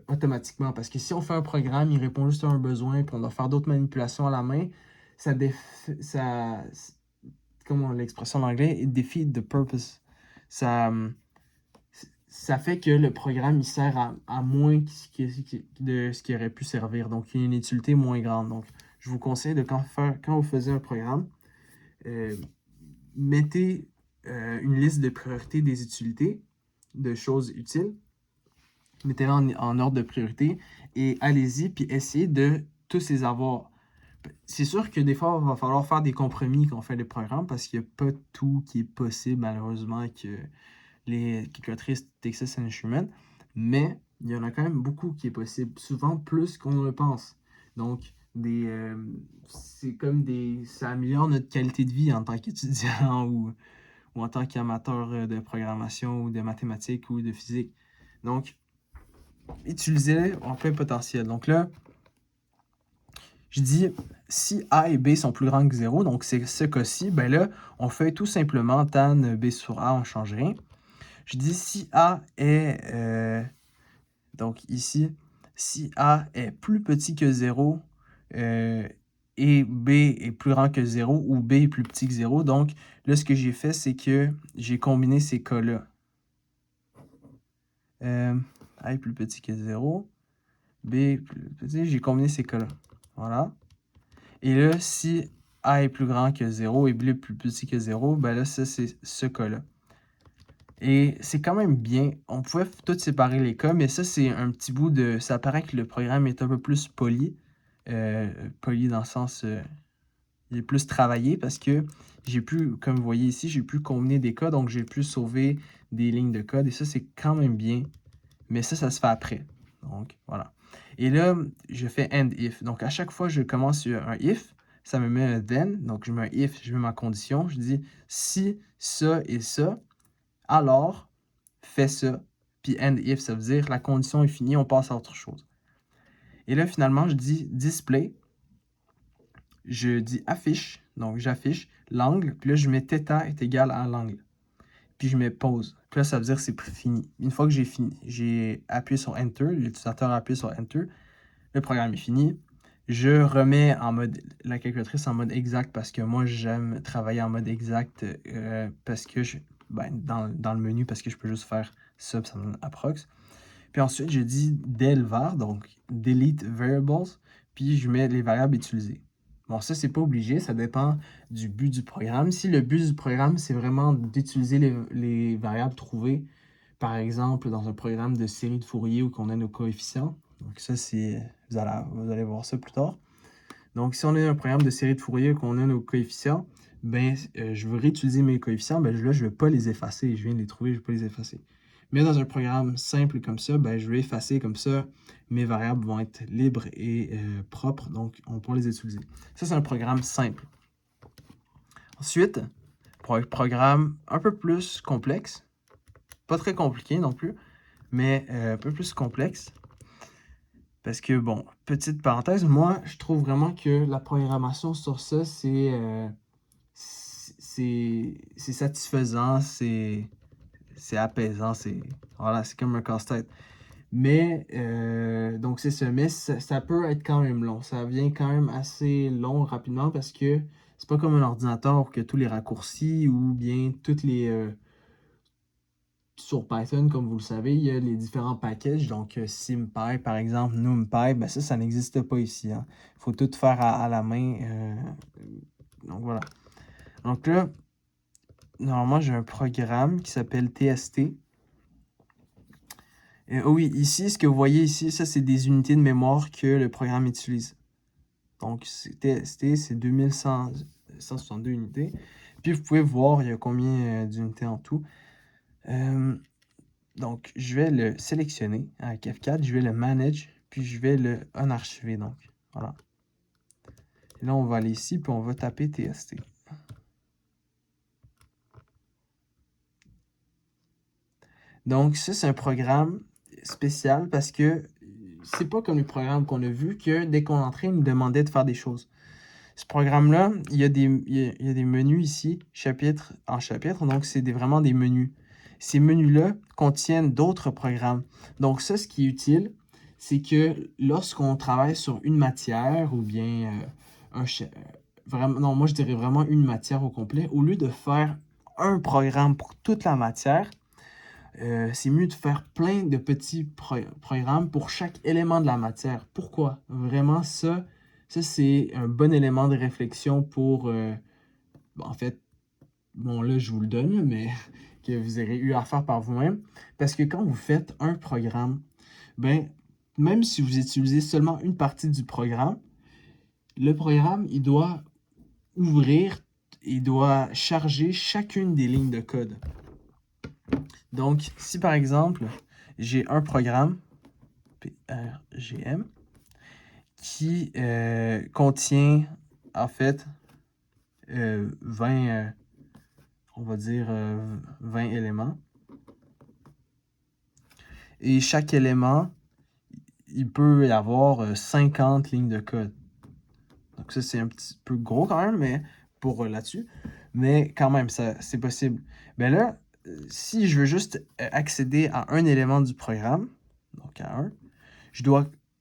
automatiquement. Parce que si on fait un programme, il répond juste à un besoin, puis on doit faire d'autres manipulations à la main, comment l'expression en anglais, it defeat the purpose. Ça fait que le programme, il sert à moins de ce qui aurait pu servir. Donc, il y a une utilité moins grande. Donc, je vous conseille de quand vous faites un programme, mettez une liste de priorités des utilités, de choses utiles. Mettez-les en ordre de priorité et allez-y, puis essayez de tous les avoir. C'est sûr que des fois, il va falloir faire des compromis quand on fait les programmes parce qu'il n'y a pas tout qui est possible, malheureusement, avec les calculatrices Texas Instruments, mais il y en a quand même beaucoup qui est possible, souvent plus qu'on le pense. Donc, c'est comme ça améliore notre qualité de vie en tant qu'étudiant ou en tant qu'amateur de programmation ou de mathématiques ou de physique. Donc, utilisez-les en plein potentiel. Donc là, je dis si A et B sont plus grands que 0, donc c'est ce cas-ci, ben là, on fait tout simplement tan B sur A, on ne change rien. Je dis si A est, donc ici, si A est plus petit que 0 et B est plus grand que 0 ou B est plus petit que 0, donc là, ce que j'ai fait, c'est que j'ai combiné ces cas-là. A est plus petit que 0, B est plus petit, j'ai combiné ces cas-là. Voilà. Et là, si A est plus grand que 0 et B est plus petit que 0, ben là, ça, c'est ce cas-là. Et c'est quand même bien. On pouvait tout séparer les cas, mais ça, c'est un petit bout de... Ça paraît que le programme est un peu plus poli. Poli dans le sens... il est plus travaillé parce que j'ai pu, comme vous voyez ici, j'ai pu combiner des cas, donc j'ai pu sauver des lignes de code. Et ça, c'est quand même bien. Mais ça se fait après. Donc, voilà. Et là, je fais end if. Donc, à chaque fois que je commence sur un if, ça me met un then. Donc, je mets un if, je mets ma condition. Je dis si ça et ça, alors fais ça. Puis end if, ça veut dire la condition est finie, on passe à autre chose. Et là, finalement, je dis display. Je dis affiche. Donc, j'affiche l'angle. Puis là, je mets θ est égal à l'angle. Puis je mets pause. Puis là, ça veut dire que c'est fini. Une fois que j'ai fini, j'ai appuyé sur Enter, l'utilisateur a appuyé sur Enter, le programme est fini. Je remets en mode la calculatrice en mode exact parce que moi, j'aime travailler en mode exact parce que dans le menu, parce que je peux juste faire ça, ça me donne approx. Puis ensuite, je dis delvar, donc delete variables, puis je mets les variables utilisées. Bon, ça, c'est pas obligé, ça dépend du but du programme. Si le but du programme, c'est vraiment d'utiliser les variables trouvées, par exemple, dans un programme de série de Fourier où on a nos coefficients, donc ça, c'est vous allez voir ça plus tard. Donc, si on a un programme de série de Fourier où on a nos coefficients, ben, je veux réutiliser mes coefficients, ben là, je ne vais pas les effacer. Je viens de les trouver, je ne vais pas les effacer. Mais dans un programme simple comme ça, ben, je vais effacer comme ça. Mes variables vont être libres et propres, donc on pourra les utiliser. Ça, c'est un programme simple. Ensuite, pour un programme un peu plus complexe, pas très compliqué non plus, mais un peu plus complexe, parce que, bon, petite parenthèse, moi, je trouve vraiment que la programmation sur ça, c'est satisfaisant, c'est apaisant, voilà, c'est comme un casse-tête. Mais, donc c'est ça, mais ça peut être quand même long. Ça vient quand même assez long rapidement parce que c'est pas comme un ordinateur que tous les raccourcis ou bien toutes les... sur Python, comme vous le savez, il y a les différents packages. Donc, SymPy, par exemple, NumPy, ben ça n'existe pas ici. Il faut tout faire à la main. Donc, voilà. Donc là, normalement, j'ai un programme qui s'appelle TST. Oh oui, ici, ce que vous voyez ici, ça, c'est des unités de mémoire que le programme utilise. Donc, TST, c'est 2162 unités. Puis, vous pouvez voir, il y a combien d'unités en tout. Donc, je vais le sélectionner avec F4, je vais le manage, puis je vais le unarchiver. Donc, voilà. Et là, on va aller ici, puis on va taper TST. Donc, ça, c'est un programme spécial parce que c'est pas comme les programmes qu'on a vus que dès qu'on entrait, il nous demandait de faire des choses. Ce programme-là, il y a des menus ici, chapitre en chapitre, donc c'est vraiment des menus. Ces menus-là contiennent d'autres programmes. Donc ça, ce qui est utile, c'est que lorsqu'on travaille sur une matière ou bien vraiment, non, moi je dirais vraiment une matière au complet, au lieu de faire un programme pour toute la matière, c'est mieux de faire plein de petits programmes pour chaque élément de la matière. Pourquoi? Vraiment, ça c'est un bon élément de réflexion pour, en fait, bon là, je vous le donne, mais que vous aurez eu à faire par vous-même. Parce que quand vous faites un programme, ben, même si vous utilisez seulement une partie du programme, le programme, il doit ouvrir, il doit charger chacune des lignes de code. Donc, si par exemple, j'ai un programme, PRGM, qui contient en fait 20, on va dire 20 éléments. Et chaque élément, il peut y avoir 50 lignes de code. Donc ça, c'est un petit peu gros quand même, mais pour là-dessus. Mais quand même, c'est possible. Ben là, si je veux juste accéder à un élément du programme, donc à un,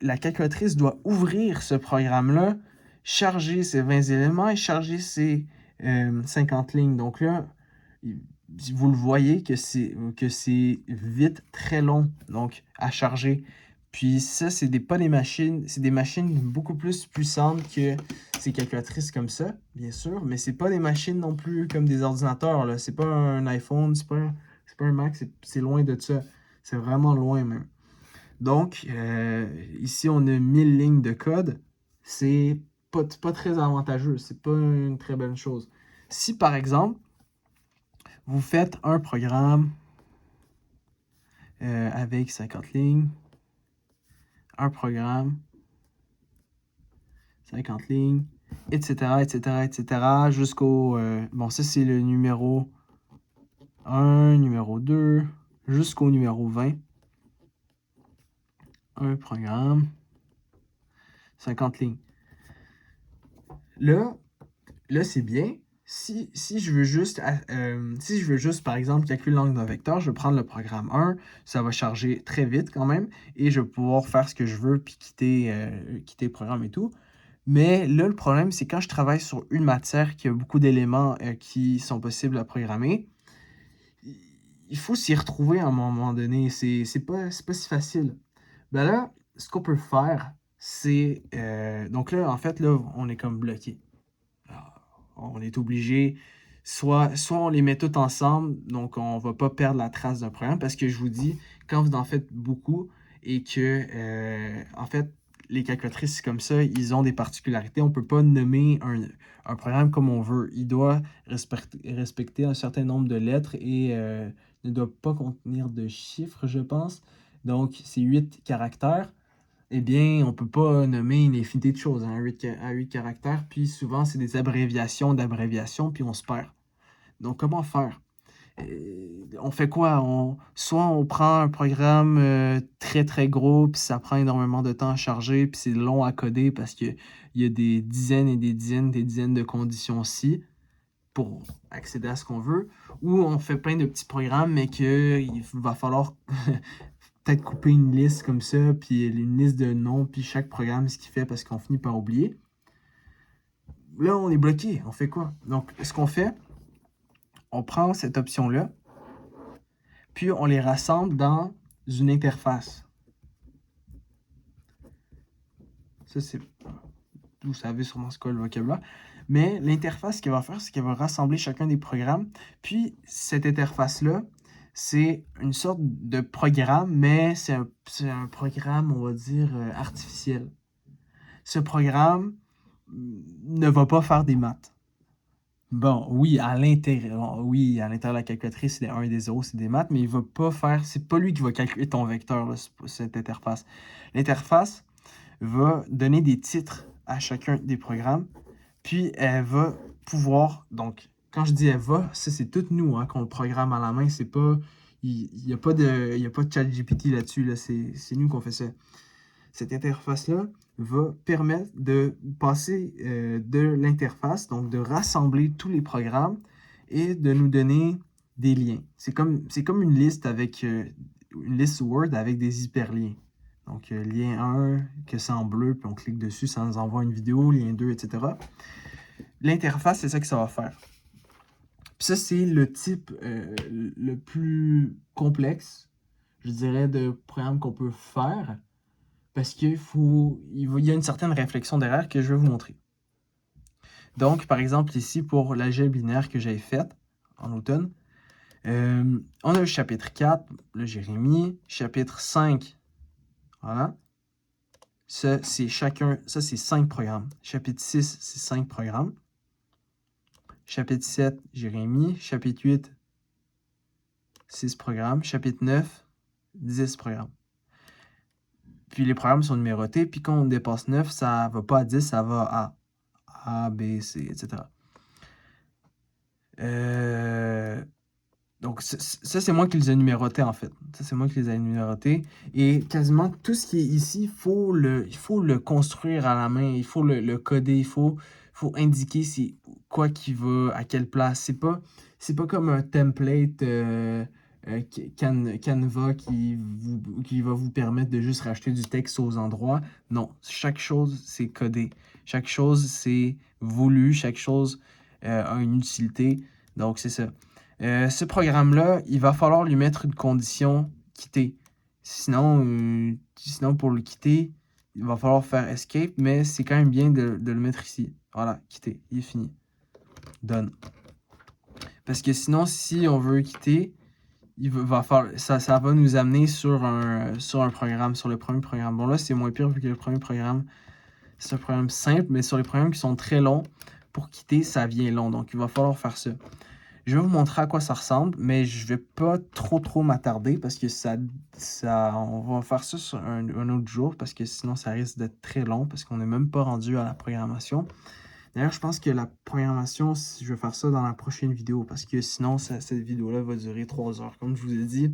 la calculatrice doit ouvrir ce programme-là, charger ces 20 éléments et charger ces 50 lignes. Donc là, vous le voyez que c'est vite très long donc à charger. Puis ça, pas des machines, c'est des machines beaucoup plus puissantes que ces calculatrices comme ça, bien sûr, mais c'est pas des machines non plus comme des ordinateurs, là. C'est pas un iPhone, c'est pas un Mac, c'est loin de ça. C'est vraiment loin même. Donc, ici, on a 1000 lignes de code. C'est pas très avantageux. C'est pas une très bonne chose. Si, par exemple, vous faites un programme avec 50 lignes, un programme, 50 lignes, etc., etc., etc., jusqu'au... bon, ça, c'est le numéro 1, numéro 2, jusqu'au numéro 20. Un programme, 50 lignes. Là, c'est bien. Si je veux juste, par exemple, calculer l'angle d'un vecteur, je vais prendre le programme 1, ça va charger très vite quand même, et je vais pouvoir faire ce que je veux, puis quitter le programme et tout. Mais là, le problème, c'est quand je travaille sur une matière qui a beaucoup d'éléments qui sont possibles à programmer, il faut s'y retrouver à un moment donné. C'est pas si facile. Ben là, ce qu'on peut faire, c'est... donc là, en fait, là, on est comme bloqué. On est obligé, soit on les met tous ensemble, donc on va pas perdre la trace d'un programme, parce que je vous dis, quand vous en faites beaucoup et que, en fait, les calculatrices comme ça, ils ont des particularités, on peut pas nommer un programme comme on veut. Il doit respecter un certain nombre de lettres et ne doit pas contenir de chiffres, je pense. Donc, c'est 8 caractères. Eh bien, on peut pas nommer une infinité de choses à 8 caractères, puis souvent, c'est des abréviations d'abréviations, puis on se perd. Donc, comment faire? On fait quoi? Soit on prend un programme très très gros, puis ça prend énormément de temps à charger, puis c'est long à coder parce qu'il y a des dizaines et des dizaines de conditions ci pour accéder à ce qu'on veut, ou on fait plein de petits programmes, mais qu'il va falloir peut-être couper une liste comme ça, puis une liste de noms, puis chaque programme, ce qu'il fait, parce qu'on finit par oublier. Là, on est bloqué. On fait quoi? Donc, ce qu'on fait, on prend cette option-là, puis on les rassemble dans une interface. Ça, c'est... Vous savez sûrement ce qu'est le vocabulaire. Mais l'interface, ce qu'elle va faire, c'est qu'elle va rassembler chacun des programmes. Puis, cette interface-là, c'est une sorte de programme, mais c'est un programme, on va dire, artificiel. Ce programme ne va pas faire des maths. Bon, oui, à l'intérieur de la calculatrice, c'est des 1 et des 0, c'est des maths, mais il va pas faire, c'est pas lui qui va calculer ton vecteur, là, cette interface. L'interface va donner des titres à chacun des programmes, puis elle va pouvoir, donc, quand je dis elle va, ça c'est tout nous, hein, qu'on le programme à la main, c'est pas, il n'y a pas de ChatGPT là-dessus, là, c'est nous qu'on fait ça. Cette interface-là va permettre de passer de l'interface, donc de rassembler tous les programmes et de nous donner des liens. C'est comme une liste avec une liste Word avec des hyperliens. Donc, lien 1, que c'est en bleu, puis on clique dessus, ça nous envoie une vidéo, lien 2, etc. L'interface, c'est ça que ça va faire. Puis ça, c'est le type le plus complexe, je dirais, de programme qu'on peut faire. Parce qu'il y a une certaine réflexion derrière que je vais vous montrer. Donc, par exemple, ici, pour l'algèbre binaire que j'avais faite en automne, on a le chapitre 4, là, j'ai remis. Chapitre 5, voilà. Ça, c'est 5 programmes. Chapitre 6, c'est 5 programmes. Chapitre 7, j'ai remis. Chapitre 8, 6 programmes. Chapitre 9, 10 programmes. Puis les programmes sont numérotés, puis quand on dépasse 9, ça ne va pas à 10, ça va à A, B, C, etc. Donc, ça, c'est moi qui les ai numérotés, en fait. Ça, c'est moi qui les ai numérotés. Et quasiment tout ce qui est ici, il faut le construire à la main. Il faut le coder. Faut indiquer c'est quoi qui va à quelle place. C'est pas comme un template Canva qui va vous permettre de juste racheter du texte aux endroits. Non, chaque chose, c'est codé. Chaque chose, c'est voulu. Chaque chose a une utilité. Donc, c'est ça. Ce programme-là, il va falloir lui mettre une condition quitter. Sinon, pour le quitter, il va falloir faire escape, mais c'est quand même bien de le mettre ici. Voilà, quitter, il est fini. Done. Parce que sinon, si on veut quitter, ça va nous amener sur un programme, sur le premier programme. Bon, là, c'est moins pire vu que le premier programme, c'est un programme simple, mais sur les programmes qui sont très longs, pour quitter, ça vient long. Donc, il va falloir faire ça. Je vais vous montrer à quoi ça ressemble, mais je vais pas trop m'attarder parce que on va faire ça sur un autre jour parce que sinon ça risque d'être très long parce qu'on n'est même pas rendu à la programmation. D'ailleurs, je pense que la programmation, je vais faire ça dans la prochaine vidéo parce que sinon cette vidéo-là va durer 3 heures. Comme je vous ai dit,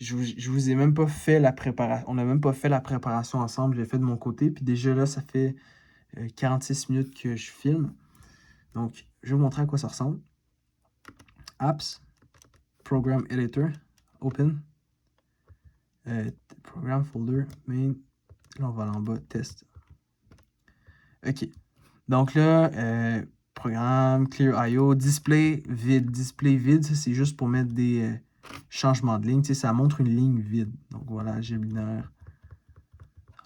je vous ai même pas fait la préparation. On n'a même pas fait la préparation ensemble. J'ai fait de mon côté. Puis déjà là, ça fait 46 minutes que je filme. Donc, je vais vous montrer à quoi ça ressemble. Apps, Program Editor, Open, Program Folder, Main, là on va aller en bas, Test. Ok, donc là, Programme, Clear IO, Display vide, ça c'est juste pour mettre des changements de ligne, tu sais, ça montre une ligne vide. Donc voilà, j'ai binaire.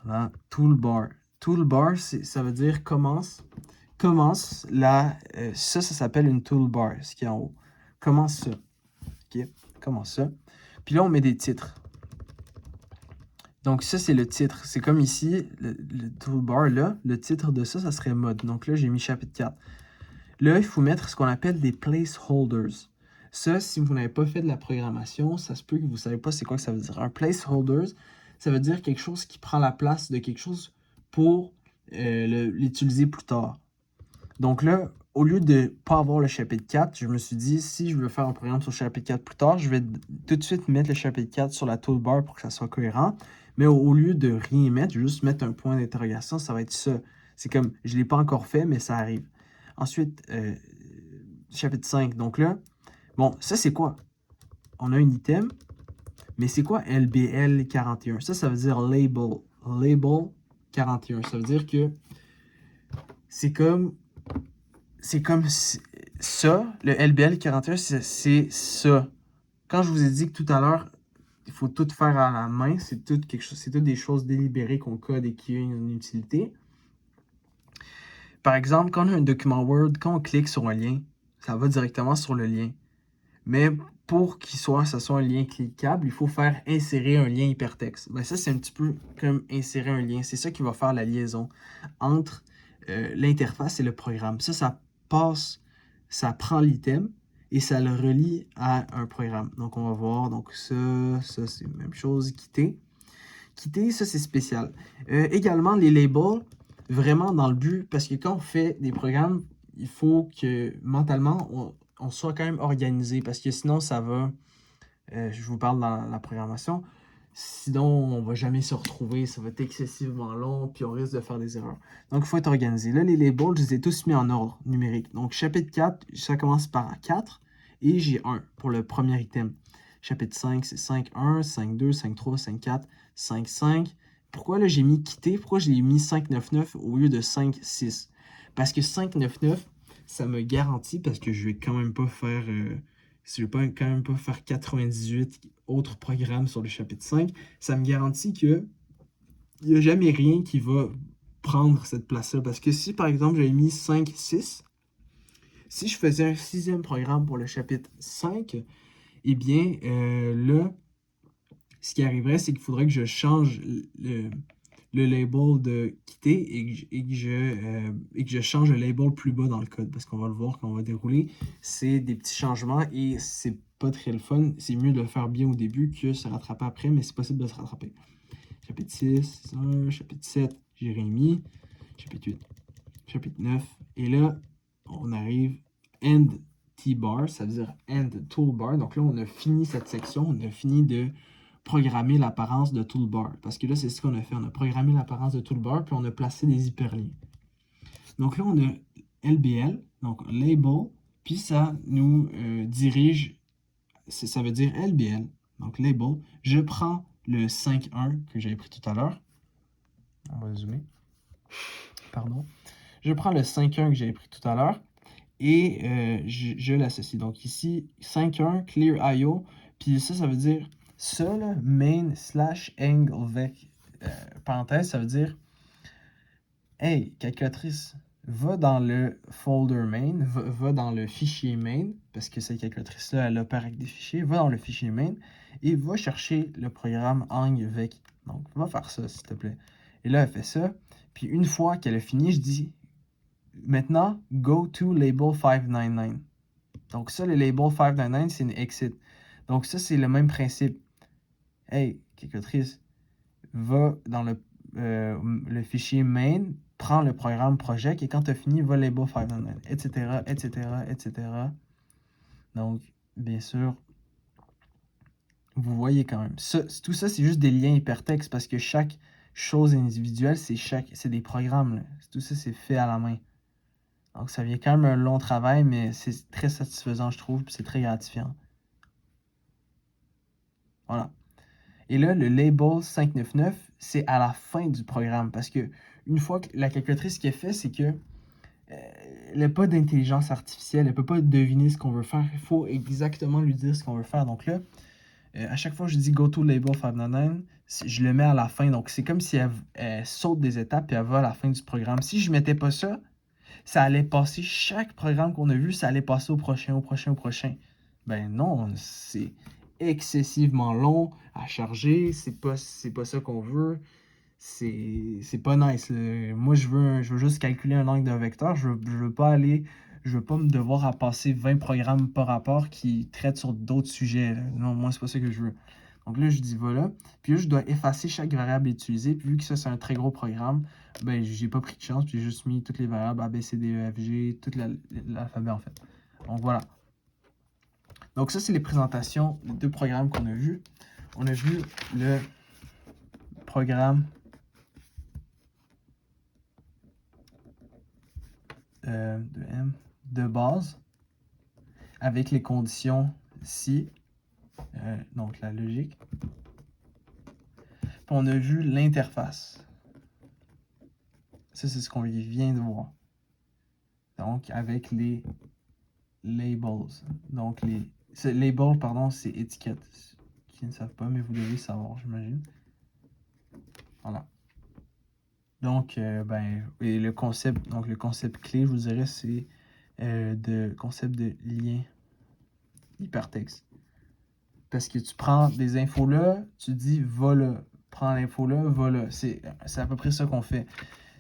Voilà, Toolbar, ça veut dire commence là, ça s'appelle une toolbar, ce qui est en haut. Commence ça, ok, commence ça. Puis là, on met des titres. Donc ça, c'est le titre. C'est comme ici, le toolbar, là, le titre de ça, ça serait mode. Donc là, j'ai mis chapitre 4. Là, il faut mettre ce qu'on appelle des placeholders. Ça, si vous n'avez pas fait de la programmation, ça se peut que vous ne savez pas c'est quoi que ça veut dire. Un placeholder, ça veut dire quelque chose qui prend la place de quelque chose pour l'utiliser plus tard. Donc là, au lieu de ne pas avoir le chapitre 4, je me suis dit, si je veux faire un programme sur le chapitre 4 plus tard, je vais tout de suite mettre le chapitre 4 sur la toolbar pour que ça soit cohérent. Mais au lieu de rien mettre, juste mettre un point d'interrogation, ça va être ça. C'est comme, je ne l'ai pas encore fait, mais ça arrive. Ensuite, chapitre 5. Donc là, bon, ça c'est quoi? On a un item, mais c'est quoi LBL 41? Ça veut dire label. Label 41. Ça veut dire que c'est comme ça, le LBL 41, c'est ça. Quand je vous ai dit que tout à l'heure, il faut tout faire à la main, c'est tout des choses délibérées qu'on code et qui ont une utilité. Par exemple, quand on a un document Word, quand on clique sur un lien, ça va directement sur le lien. Mais pour ça soit un lien cliquable, il faut faire insérer un lien hypertexte. Ben ça, c'est un petit peu comme insérer un lien. C'est ça qui va faire la liaison entre l'interface et le programme. Ça prend l'item et ça le relie à un programme. Donc, on va voir. Donc, ça c'est la même chose. Quitter, ça, c'est spécial. Également, les labels, vraiment dans le but, parce que quand on fait des programmes, il faut que mentalement, on soit quand même organisé, parce que sinon, ça va... je vous parle dans la programmation. Sinon, on va jamais se retrouver, ça va être excessivement long, puis on risque de faire des erreurs. Donc, il faut être organisé. Là, les labels, je les ai tous mis en ordre numérique. Donc, chapitre 4, ça commence par 4, et j'ai 1 pour le premier item. Chapitre 5, c'est 5.1, 5.2, 5.3, 5.4, 5.5. Pourquoi là, j'ai mis quitter? Pourquoi je l'ai mis 5.9.9 au lieu de 5.6? Parce que 5.9.9, ça me garantit, parce que je vais quand même pas faire... si je ne vais quand même pas faire 98 autres programmes sur le chapitre 5, ça me garantit qu'il n'y a jamais rien qui va prendre cette place-là. Parce que si, par exemple, j'avais mis 5, 6, si je faisais un 6e programme pour le chapitre 5, eh bien, là, ce qui arriverait, c'est qu'il faudrait que je change le label de quitter et que je change le label plus bas dans le code. Parce qu'on va le voir quand on va dérouler. C'est des petits changements et c'est pas très le fun. C'est mieux de le faire bien au début que se rattraper après, mais c'est possible de se rattraper. Chapitre 6, 1, chapitre 7, j'ai rien mis. Chapitre 8, chapitre 9. Et là, on arrive end T-bar, ça veut dire end toolbar. Donc là, on a fini cette section, on a fini de programmer l'apparence de toolbar. Parce que là, c'est ce qu'on a fait. On a programmé l'apparence de toolbar, puis on a placé des hyperliens. Donc là, on a LBL, donc label, puis ça nous dirige, ça veut dire LBL, donc label. Je prends le 5.1 que j'avais pris tout à l'heure. On va zoomer. Pardon. Je prends le 5.1 que j'avais pris tout à l'heure et je l'associe. Donc ici, 5.1 clear IO, puis ça veut dire ça, là, main slash angle vec, parenthèse, ça veut dire hey, calculatrice, va dans le folder main, va dans le fichier main, parce que cette calculatrice-là, elle opère avec des fichiers, va dans le fichier main et va chercher le programme AngVec. Donc, va faire ça, s'il te plaît. Et là, elle fait ça. Puis une fois qu'elle a fini, je dis maintenant, go to label 599. Donc ça, le label 599, c'est une exit. Donc ça, c'est le même principe. Hey, calculatrice, va dans le fichier main, prends le programme project et quand tu as fini, va label 599, etc., etc., etc. Donc, bien sûr, vous voyez quand même. Tout ça, c'est juste des liens hypertextes parce que chaque chose individuelle, c'est des programmes. Là. Tout ça, c'est fait à la main. Donc, ça vient quand même un long travail, mais c'est très satisfaisant, je trouve, puis c'est très gratifiant. Voilà. Et là, le label 599, c'est à la fin du programme parce que une fois que la calculatrice, ce qu'elle fait, c'est que elle n'a pas d'intelligence artificielle, elle ne peut pas deviner ce qu'on veut faire. Il faut exactement lui dire ce qu'on veut faire. Donc là, à chaque fois que je dis go to label 599, je le mets à la fin. Donc c'est comme si elle saute des étapes et elle va à la fin du programme. Si je ne mettais pas ça, ça allait passer, chaque programme qu'on a vu, ça allait passer au prochain, au prochain, au prochain. Ben non, c'est excessivement long à charger, c'est pas ça qu'on veut, c'est pas nice. Moi, je veux juste calculer un angle d'un vecteur, je veux pas me devoir à passer 20 programmes par rapport qui traitent sur d'autres sujets. Là. Non, moi, c'est pas ça que je veux. Donc là, je dis voilà. Puis là, je dois effacer chaque variable utilisée. Puis vu que ça, c'est un très gros programme, ben, j'ai pas pris de chance. Puis j'ai juste mis toutes les variables A, B, C, D, E, F, G, tout l'alphabet en fait. Donc voilà. Donc ça, c'est les présentations des deux programmes qu'on a vus. On a vu le programme de base avec les conditions si, donc la logique. Puis on a vu l'interface. Ça, c'est ce qu'on vient de voir. Donc, avec les labels. Donc, labels, pardon, c'est étiquette. Qui ne savent pas, mais vous devez savoir, j'imagine. Voilà. Donc, et le concept clé, je vous dirais, c'est le concept de lien hypertexte. Parce que tu prends des infos là, tu dis va là. Prends l'info là, va là. C'est à peu près ça qu'on fait.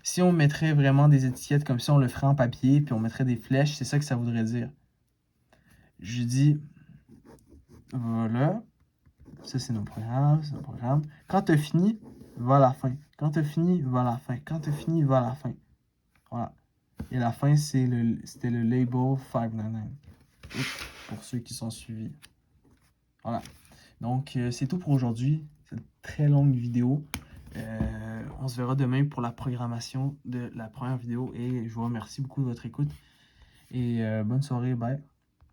Si on mettrait vraiment des étiquettes comme ça, on le ferait en papier, puis on mettrait des flèches, c'est ça que ça voudrait dire. Je dis voilà. Ça, c'est nos programmes. Quand tu as fini, va à la fin. Quand tu as fini, va à la fin. Quand tu as fini, va à la fin. Voilà. Et la fin, c'était le label 599. Pour ceux qui sont suivis. Voilà. Donc, c'est tout pour aujourd'hui. C'est une très longue vidéo. On se verra demain pour la programmation de la première vidéo. Et je vous remercie beaucoup de votre écoute. Et bonne soirée. Bye.